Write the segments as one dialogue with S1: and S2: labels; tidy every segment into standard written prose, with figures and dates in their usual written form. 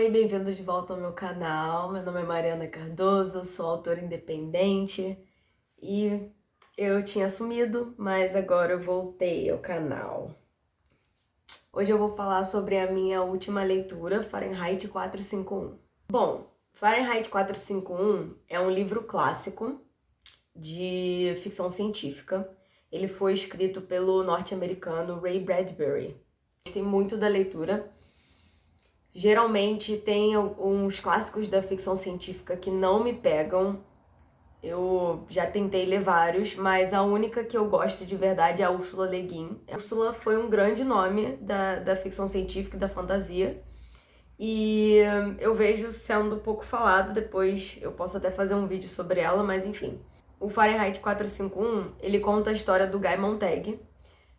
S1: Oi, bem-vindo de volta ao meu canal. Meu nome é Mariana Cardoso, sou autora independente e eu tinha sumido, mas agora eu voltei ao canal. Hoje eu vou falar sobre a minha última leitura, Fahrenheit 451. Bom, Fahrenheit 451 é um livro clássico de ficção científica. Ele foi escrito pelo norte-americano Ray Bradbury. Gostei muito da leitura. Geralmente tem uns clássicos da ficção científica que não me pegam. Eu já tentei ler vários, mas a única que eu gosto de verdade é a Ursula Le Guin. A Ursula foi um grande nome da ficção científica e da fantasia. E eu vejo sendo pouco falado, depois eu posso até fazer um vídeo sobre ela, mas enfim. O Fahrenheit 451, ele conta a história do Guy Montag,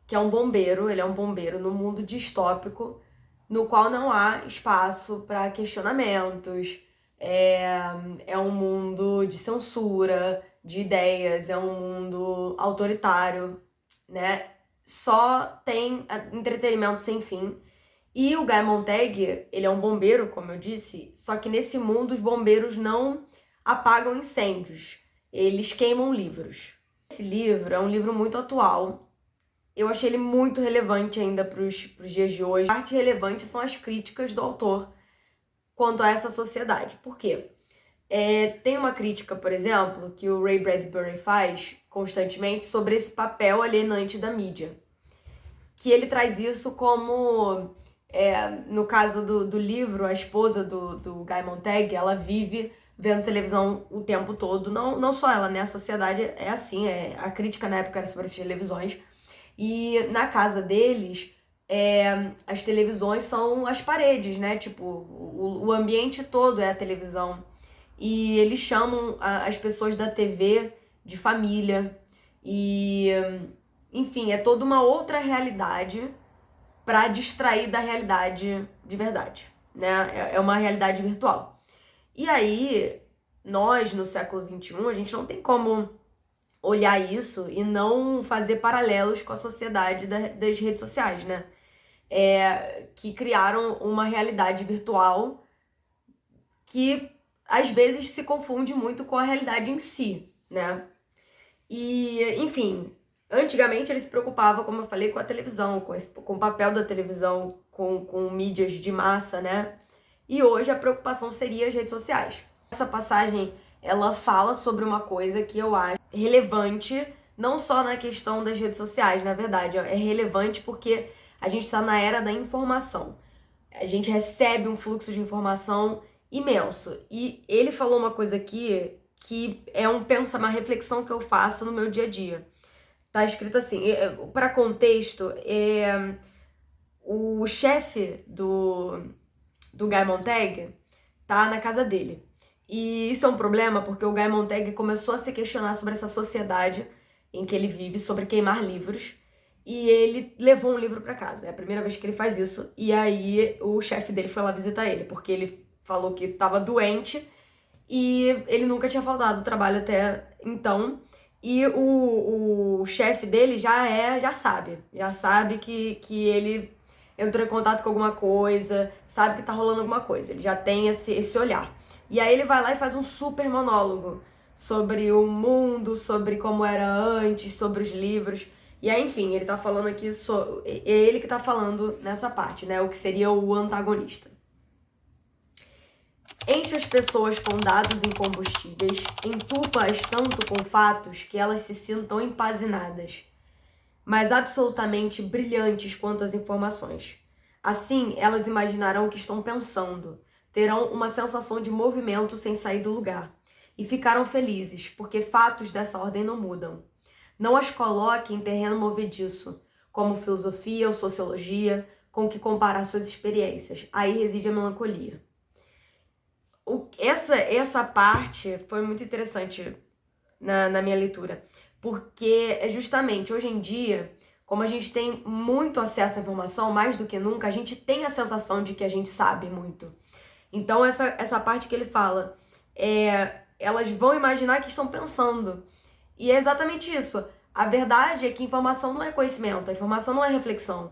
S1: que é um bombeiro, ele é um bombeiro no mundo distópico, no qual não há espaço para questionamentos, é um mundo de censura, de ideias, é um mundo autoritário, né? Só tem entretenimento sem fim. E o Guy Montag, ele é um bombeiro, como eu disse, só que nesse mundo os bombeiros não apagam incêndios, eles queimam livros. Esse livro é um livro muito atual. Eu achei ele muito relevante ainda para os dias de hoje. A parte relevante são as críticas do autor quanto a essa sociedade. Por quê? Tem uma crítica, por exemplo, que o Ray Bradbury faz constantemente sobre esse papel alienante da mídia. Que ele traz isso como, no caso do livro, a esposa do Guy Montag, ela vive vendo televisão o tempo todo. Não só ela, né? A sociedade é assim, a crítica na época era sobre as televisões. E na casa deles, as televisões são as paredes, né? Tipo, o ambiente todo é a televisão. E eles chamam as pessoas da TV de família. E, enfim, é toda uma outra realidade para distrair da realidade de verdade, né? É uma realidade virtual. E aí, nós, no século XXI, a gente não tem como olhar isso e não fazer paralelos com a sociedade das redes sociais, né? Que criaram uma realidade virtual que às vezes se confunde muito com a realidade em si, né? E, enfim, antigamente ele se preocupava, como eu falei, com a televisão, com o papel da televisão, com mídias de massa, né? E hoje a preocupação seria as redes sociais. Essa passagem, ela fala sobre uma coisa que eu acho relevante, não só na questão das redes sociais, na verdade, é relevante porque a gente está na era da informação. A gente recebe um fluxo de informação imenso. E ele falou uma coisa aqui que é uma reflexão que eu faço no meu dia a dia. Tá escrito assim, para contexto, o chefe do Guy Montag tá na casa dele. E isso é um problema porque o Guy Montag começou a se questionar sobre essa sociedade em que ele vive, sobre queimar livros, e ele levou um livro para casa. É a primeira vez que ele faz isso. E aí o chefe dele foi lá visitar ele, porque ele falou que estava doente e ele nunca tinha faltado do trabalho até então. E o chefe dele já sabe que ele entrou em contato com alguma coisa, sabe que tá rolando alguma coisa. Ele já tem esse olhar. E aí ele vai lá e faz um super monólogo sobre o mundo, sobre como era antes, sobre os livros. E aí, enfim, ele tá falando aqui, é ele que tá falando nessa parte, né? O que seria o antagonista. Enche as pessoas com dados incombustíveis, entupa-as tanto com fatos que elas se sintam empazinadas, mas absolutamente brilhantes quanto às informações. Assim, elas imaginarão o que estão pensando, terão uma sensação de movimento sem sair do lugar, e ficarão felizes, porque fatos dessa ordem não mudam. Não as coloque em terreno movediço, como filosofia ou sociologia, com que comparar suas experiências. Aí reside a melancolia. Essa parte foi muito interessante na minha leitura, porque é justamente hoje em dia, como a gente tem muito acesso à informação, mais do que nunca, a gente tem a sensação de que a gente sabe muito. Então essa parte que ele fala, elas vão imaginar que estão pensando. E é exatamente isso. A verdade é que informação não é conhecimento, a informação não é reflexão.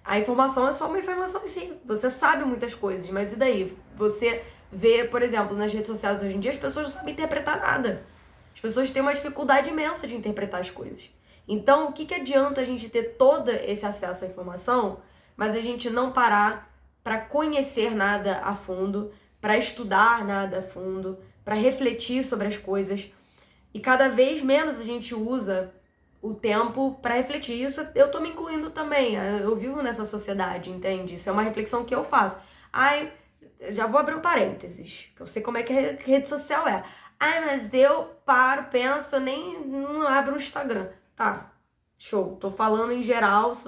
S1: A informação é só uma informação em si. Você sabe muitas coisas, mas e daí? Você vê, por exemplo, nas redes sociais hoje em dia, as pessoas não sabem interpretar nada. As pessoas têm uma dificuldade imensa de interpretar as coisas. Então, o que adianta a gente ter todo esse acesso à informação, mas a gente não parar para conhecer nada a fundo, para estudar nada a fundo, para refletir sobre as coisas. E cada vez menos a gente usa o tempo para refletir. Isso eu tô me incluindo também. Eu vivo nessa sociedade, entende? Isso é uma reflexão que eu faço. Ai, já vou abrir um parênteses, que eu sei como é que a rede social é. Ai, mas eu paro, penso, eu nem não abro o Instagram. Tá, show. Tô falando em geral, se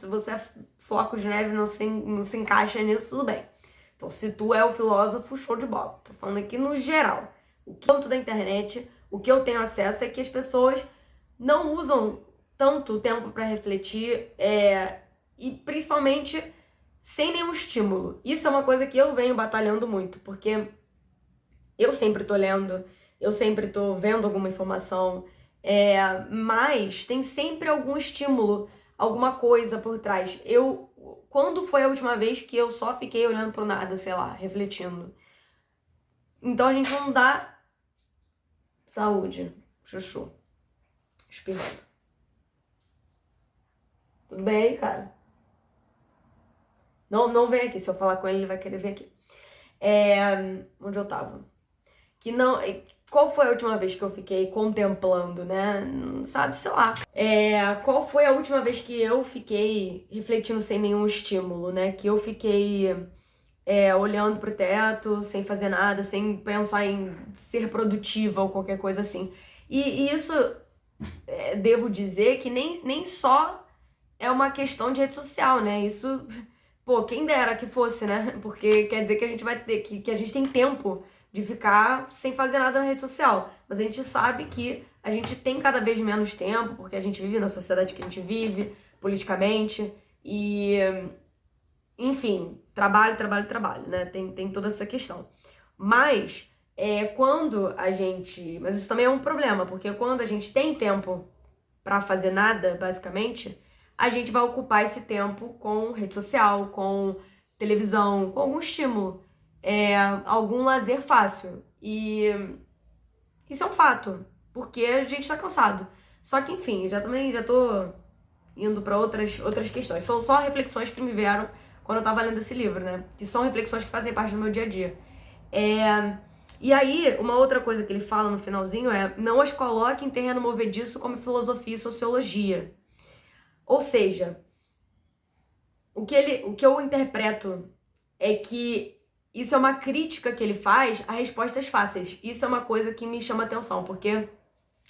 S1: você é floco de neve, não se encaixa nisso, tudo bem. Então, se tu é o filósofo, show de bola. Tô falando aqui no geral. O ponto da internet, o que eu tenho acesso é que as pessoas não usam tanto tempo para refletir e principalmente sem nenhum estímulo. Isso é uma coisa que eu venho batalhando muito, porque eu sempre tô lendo, eu sempre tô vendo alguma informação, mas tem sempre algum estímulo, alguma coisa por trás. Quando foi a última vez que eu só fiquei olhando pro nada, sei lá, refletindo? Então a gente não dá saúde, chuchu, espirrando. Tudo bem aí, cara? Não vem aqui, se eu falar com ele vai querer vir aqui. Onde eu tava? Qual foi a última vez que eu fiquei contemplando, né? Não sabe, sei lá. Qual foi a última vez que eu fiquei refletindo sem nenhum estímulo, né? Que eu fiquei olhando pro teto, sem fazer nada, sem pensar em ser produtiva ou qualquer coisa assim. E isso, devo dizer que nem só é uma questão de rede social, né? Isso, pô, quem dera que fosse, né? Porque quer dizer que a gente vai ter, que a gente tem tempo de ficar sem fazer nada na rede social. Mas a gente sabe que a gente tem cada vez menos tempo, porque a gente vive na sociedade que a gente vive, politicamente, e, enfim, trabalho, né? Tem toda essa questão. Mas, mas isso também é um problema, porque quando a gente tem tempo pra fazer nada, basicamente, a gente vai ocupar esse tempo com rede social, com televisão, com algum estímulo, algum lazer fácil. E isso é um fato, porque a gente tá cansado. Só que, enfim, já tô indo pra outras questões. São só reflexões que me vieram quando eu tava lendo esse livro, né? Que são reflexões que fazem parte do meu dia a dia. E aí, uma outra coisa que ele fala no finalzinho é: não as coloque em terreno movediço como filosofia e sociologia. Ou seja, o que eu interpreto é que isso é uma crítica que ele faz a respostas fáceis. Isso é uma coisa que me chama atenção, porque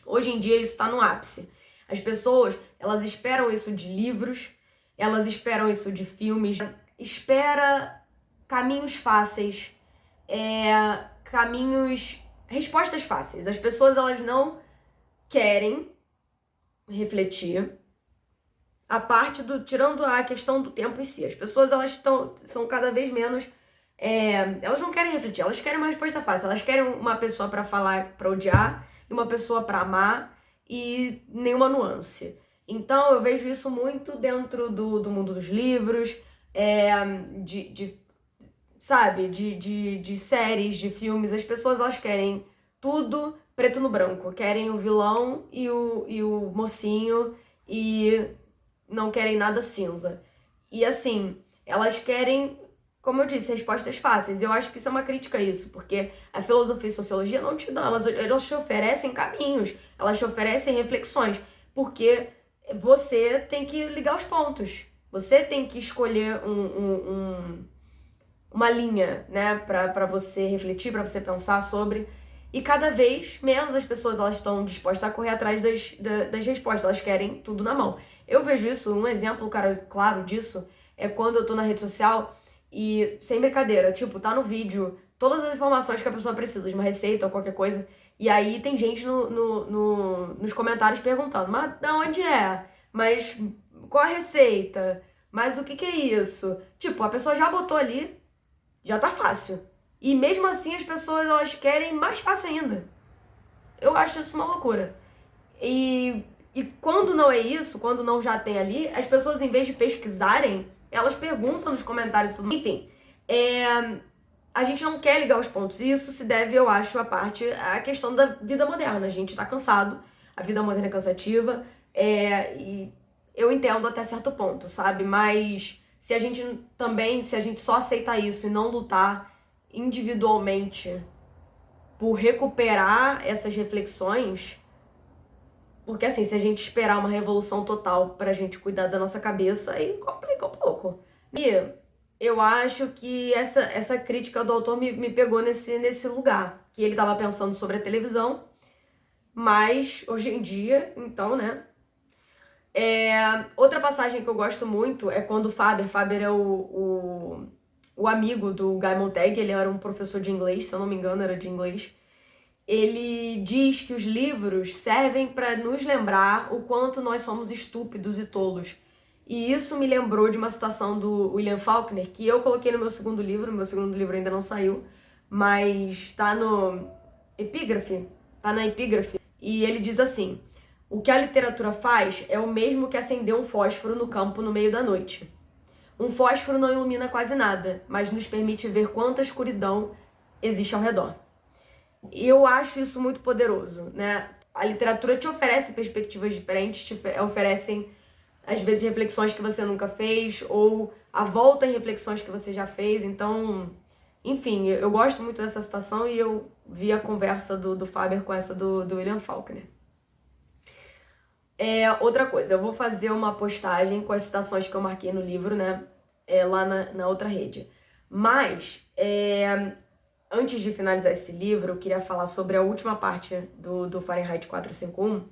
S1: hoje em dia isso tá no ápice. As pessoas, elas esperam isso de livros, elas esperam isso de filmes, espera caminhos fáceis, respostas fáceis. As pessoas, elas não querem refletir, tirando a questão do tempo em si. As pessoas, elas são cada vez menos, elas não querem refletir, elas querem uma resposta fácil, elas querem uma pessoa pra falar, pra odiar, e uma pessoa pra amar, e nenhuma nuance. Então, eu vejo isso muito dentro do mundo dos livros, de séries, de filmes. As pessoas, elas querem tudo preto no branco, querem o vilão e o mocinho, e não querem nada cinza. E assim, elas querem, como eu disse, respostas fáceis. Eu acho que isso é uma crítica a isso, porque a filosofia e a sociologia não te dão, elas te oferecem caminhos, elas te oferecem reflexões, porque você tem que ligar os pontos. Você tem que escolher uma linha, né, pra você refletir, pra você pensar sobre. E cada vez menos as pessoas, elas estão dispostas a correr atrás das respostas, elas querem tudo na mão. Eu vejo isso, um exemplo claro disso é quando eu tô na rede social e, sem brincadeira, tipo, tá no vídeo todas as informações que a pessoa precisa, de uma receita ou qualquer coisa, e aí tem gente nos comentários perguntando: mas da onde é? Mas qual a receita? Mas o que é isso? Tipo, a pessoa já botou ali, já tá fácil. E mesmo assim as pessoas, elas querem mais fácil ainda. Eu acho isso uma loucura. E quando não é isso, quando não já tem ali, as pessoas, em vez de pesquisarem, elas perguntam nos comentários e tudo. Enfim, a gente não quer ligar os pontos. E isso se deve, eu acho, à questão da vida moderna. A gente tá cansado, a vida moderna é cansativa, e eu entendo até certo ponto, sabe? Mas se a gente só aceitar isso e não lutar individualmente por recuperar essas reflexões, porque assim, se a gente esperar uma revolução total pra gente cuidar da nossa cabeça, aí complica um pouco. E eu acho que essa crítica do autor me pegou nesse lugar, que ele tava pensando sobre a televisão, mas hoje em dia, então, né? Outra passagem que eu gosto muito é quando o Faber é o amigo do Guy Montag, ele era um professor de inglês, se eu não me engano, era de inglês. Ele diz que os livros servem para nos lembrar o quanto nós somos estúpidos e tolos. E isso me lembrou de uma situação do William Faulkner, que eu coloquei no meu segundo livro ainda não saiu, mas tá no epígrafe, tá na epígrafe, e ele diz assim: o que a literatura faz é o mesmo que acender um fósforo no campo no meio da noite. Um fósforo não ilumina quase nada, mas nos permite ver quanta escuridão existe ao redor. E eu acho isso muito poderoso, né? A literatura te oferece perspectivas diferentes, te oferecem, às vezes, reflexões que você nunca fez, ou a volta em reflexões que você já fez. Então, enfim, eu gosto muito dessa citação e eu vi a conversa do Faber com essa do William Faulkner. Outra coisa, eu vou fazer uma postagem com as citações que eu marquei no livro, né? Lá na outra rede. Mas, antes de finalizar esse livro, eu queria falar sobre a última parte do Fahrenheit 451,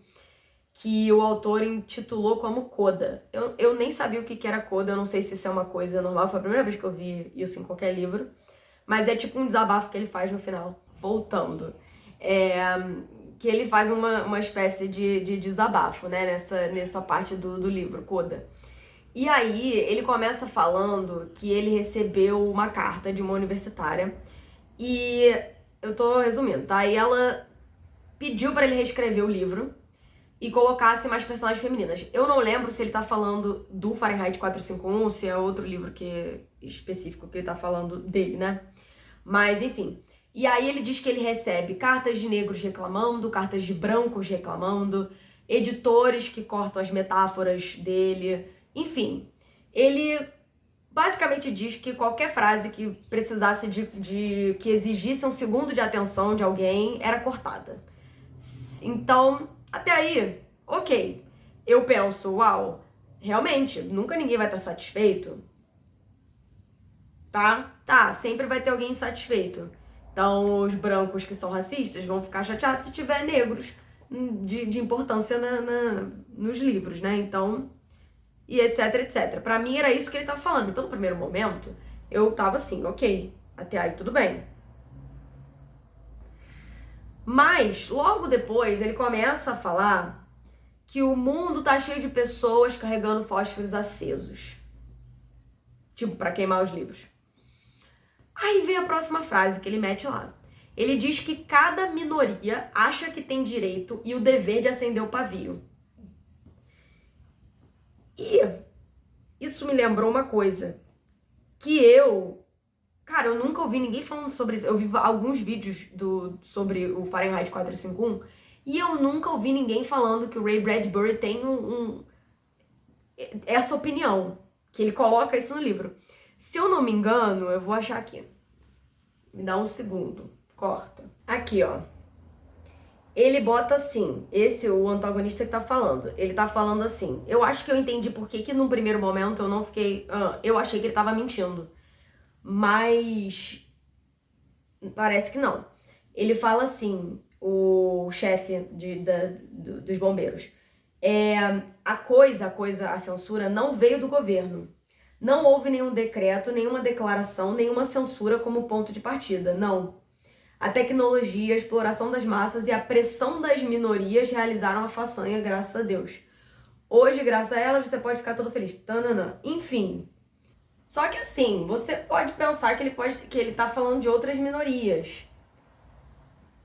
S1: que o autor intitulou como coda. Eu nem sabia o que era coda, eu não sei se isso é uma coisa normal, foi a primeira vez que eu vi isso em qualquer livro, mas é tipo um desabafo que ele faz no final, voltando. Que ele faz uma espécie de desabafo, né, nessa parte do livro, coda. E aí, ele começa falando que ele recebeu uma carta de uma universitária, e eu tô resumindo, tá? E ela pediu pra ele reescrever o livro e colocasse mais personagens femininas. Eu não lembro se ele tá falando do Fahrenheit 451, se é outro livro específico que ele tá falando dele, né? Mas, enfim. E aí ele diz que ele recebe cartas de negros reclamando, cartas de brancos reclamando, editores que cortam as metáforas dele, enfim. Ele basicamente diz que qualquer frase que precisasse que exigisse um segundo de atenção de alguém era cortada. Então, até aí, ok. Eu penso, uau, realmente, nunca ninguém vai estar satisfeito. Tá, sempre vai ter alguém insatisfeito. Então, os brancos que são racistas vão ficar chateados se tiver negros de importância nos livros, né? Então, e etc, etc. Pra mim era isso que ele tava falando. Então, no primeiro momento, eu tava assim, ok, até aí tudo bem. Mas, logo depois, ele começa a falar que o mundo tá cheio de pessoas carregando fósforos acesos. Tipo, pra queimar os livros. Aí vem a próxima frase que ele mete lá. Ele diz que cada minoria acha que tem direito e o dever de acender o pavio. E isso me lembrou uma coisa. Cara, eu nunca ouvi ninguém falando sobre isso. Eu vi alguns vídeos sobre o Fahrenheit 451 e eu nunca ouvi ninguém falando que o Ray Bradbury tem essa opinião. Que ele coloca isso no livro. Se eu não me engano, eu vou achar aqui. Me dá um segundo. Corta. Aqui, ó. Ele bota assim, o antagonista que tá falando. Ele tá falando assim. Eu acho que eu entendi por que num primeiro momento eu não fiquei... eu achei que ele tava mentindo. Mas... parece que não. Ele fala assim, o chefe dos bombeiros. A censura não veio do governo. Não houve nenhum decreto, nenhuma declaração, nenhuma censura como ponto de partida, não. A tecnologia, a exploração das massas e a pressão das minorias realizaram a façanha, graças a Deus. Hoje, graças a elas, você pode ficar todo feliz. Tananã. Enfim. Só que assim, você pode pensar que ele tá falando de outras minorias.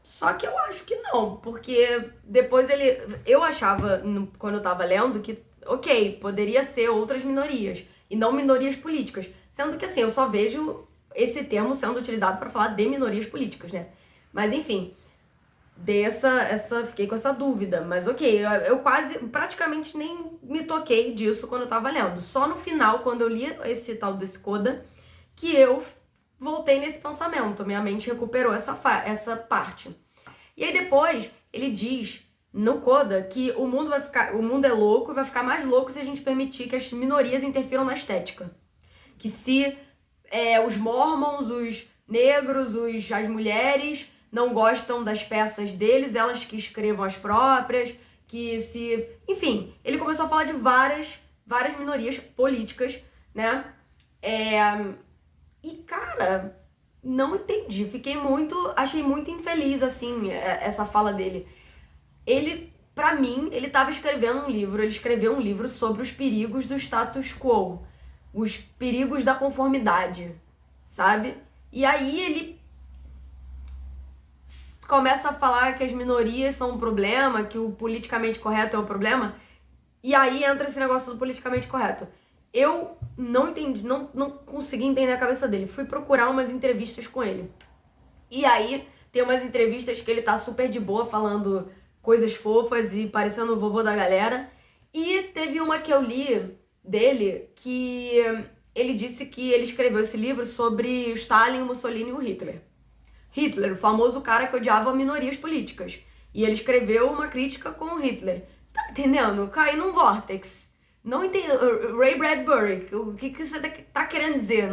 S1: Só que eu acho que não, porque depois eu achava, quando eu tava lendo, que, ok, poderia ser outras minorias, e não minorias políticas. Sendo que assim, eu só vejo esse termo sendo utilizado para falar de minorias políticas, né? Mas enfim, fiquei com essa dúvida, mas ok, eu praticamente nem me toquei disso quando eu tava lendo. Só no final, quando eu li esse tal desse Coda, que eu voltei nesse pensamento, minha mente recuperou essa parte. E aí depois, ele diz no Coda que o mundo é louco e vai ficar mais louco se a gente permitir que as minorias interfiram na estética. Que se os mormons, os negros, as mulheres não gostam das peças deles, elas que escrevam as próprias, enfim, ele começou a falar de várias minorias políticas, né? E, cara, não entendi. Achei muito infeliz, assim, essa fala dele. Pra mim, ele tava escrevendo um livro, ele escreveu um livro sobre os perigos do status quo, os perigos da conformidade, sabe? E aí ele começa a falar que as minorias são um problema, que o politicamente correto é um problema, e aí entra esse negócio do politicamente correto. Eu não entendi, não consegui entender a cabeça dele. Fui procurar umas entrevistas com ele. E aí tem umas entrevistas que ele tá super de boa, falando coisas fofas e parecendo o vovô da galera. E teve uma que eu li dele que ele disse que ele escreveu esse livro sobre o Stalin, o Mussolini e o Hitler. Hitler, o famoso cara que odiava minorias políticas. E ele escreveu uma crítica com o Hitler. Você tá entendendo? Caí num vórtex. Não entendi. Ray Bradbury, o que você tá querendo dizer?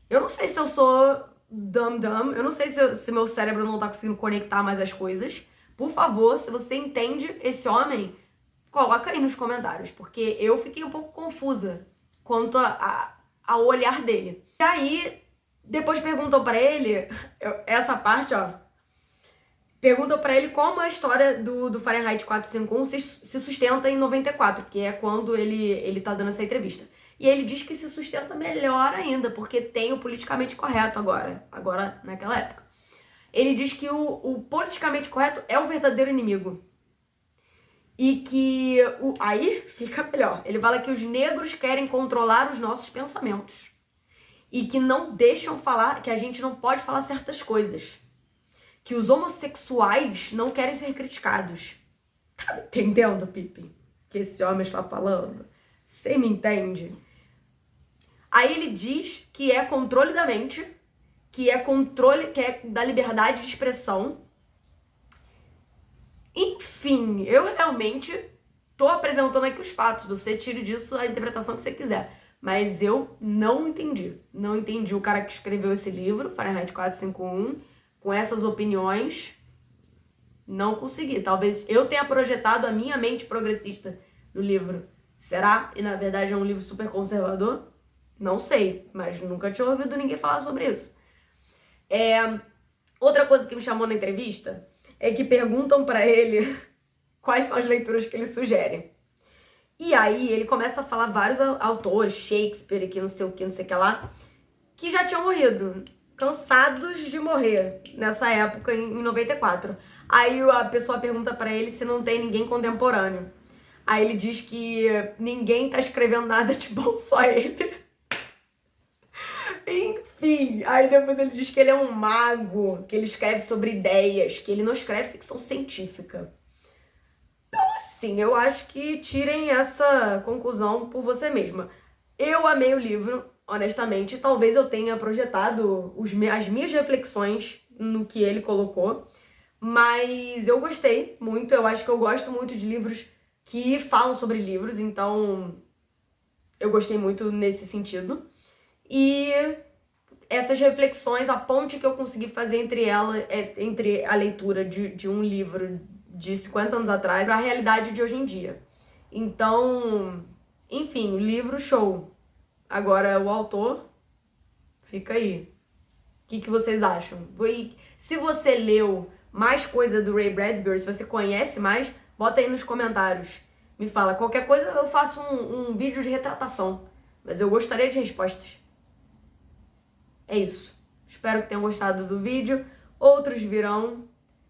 S1: Eu não sei se eu sou dumb. Eu não sei se meu cérebro não tá conseguindo conectar mais as coisas. Por favor, se você entende esse homem, coloca aí nos comentários. Porque eu fiquei um pouco confusa quanto ao olhar dele. E aí, depois perguntou pra ele, essa parte, ó. Perguntam pra ele como a história do Fahrenheit 451 se sustenta em 94, que é quando ele tá dando essa entrevista. E ele diz que se sustenta melhor ainda, porque tem o politicamente correto agora naquela época. Ele diz que o politicamente correto é o verdadeiro inimigo. E que aí fica melhor. Ele fala que os negros querem controlar os nossos pensamentos. E que não deixam falar, que a gente não pode falar certas coisas. Que os homossexuais não querem ser criticados. Tá me entendendo, Pippin? Que esse homem está falando? Você me entende? Aí ele diz que é controle da mente, que é da liberdade de expressão. Enfim, eu realmente tô apresentando aqui os fatos. Você tire disso a interpretação que você quiser. Mas eu não entendi. Não entendi o cara que escreveu esse livro, Fahrenheit 451, com essas opiniões. Não consegui. Talvez eu tenha projetado a minha mente progressista no livro. Será? E na verdade é um livro super conservador? Não sei, mas nunca tinha ouvido ninguém falar sobre isso. Outra coisa que me chamou na entrevista é que perguntam pra ele quais são as leituras que ele sugere. E aí ele começa a falar vários autores, Shakespeare, que não sei o que lá, que já tinham morrido, cansados de morrer nessa época, em 94. Aí a pessoa pergunta pra ele se não tem ninguém contemporâneo. Aí ele diz que ninguém tá escrevendo nada de bom, só ele. Enfim, aí depois ele diz que ele é um mago, que ele escreve sobre ideias, que ele não escreve ficção científica. Sim, eu acho que tirem essa conclusão por você mesma. Eu amei o livro, honestamente. Talvez eu tenha projetado as minhas reflexões no que ele colocou. Mas eu gostei muito. Eu acho que eu gosto muito de livros que falam sobre livros. Então, eu gostei muito nesse sentido. E essas reflexões, a ponte que eu consegui fazer entre a leitura de um livro de 50 anos atrás para a realidade de hoje em dia. Então, enfim, o livro show. Agora, o autor, fica aí. O que vocês acham? Se você leu mais coisa do Ray Bradbury, se você conhece mais, bota aí nos comentários. Me fala. Qualquer coisa eu faço um vídeo de retratação. Mas eu gostaria de respostas. É isso. Espero que tenham gostado do vídeo. Outros virão.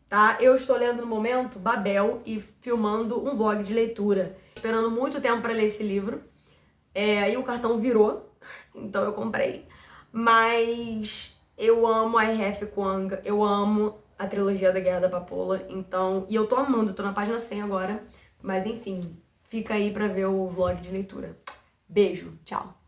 S1: Tá? Eu estou lendo no momento Babel e filmando um vlog de leitura. Esperando muito tempo para ler esse livro. E o cartão virou, então eu comprei. Mas eu amo a R.F. Kuang, eu amo a trilogia da Guerra da Papoula, então... E eu tô amando, tô na página 100 agora. Mas enfim, fica aí pra ver o vlog de leitura. Beijo, tchau!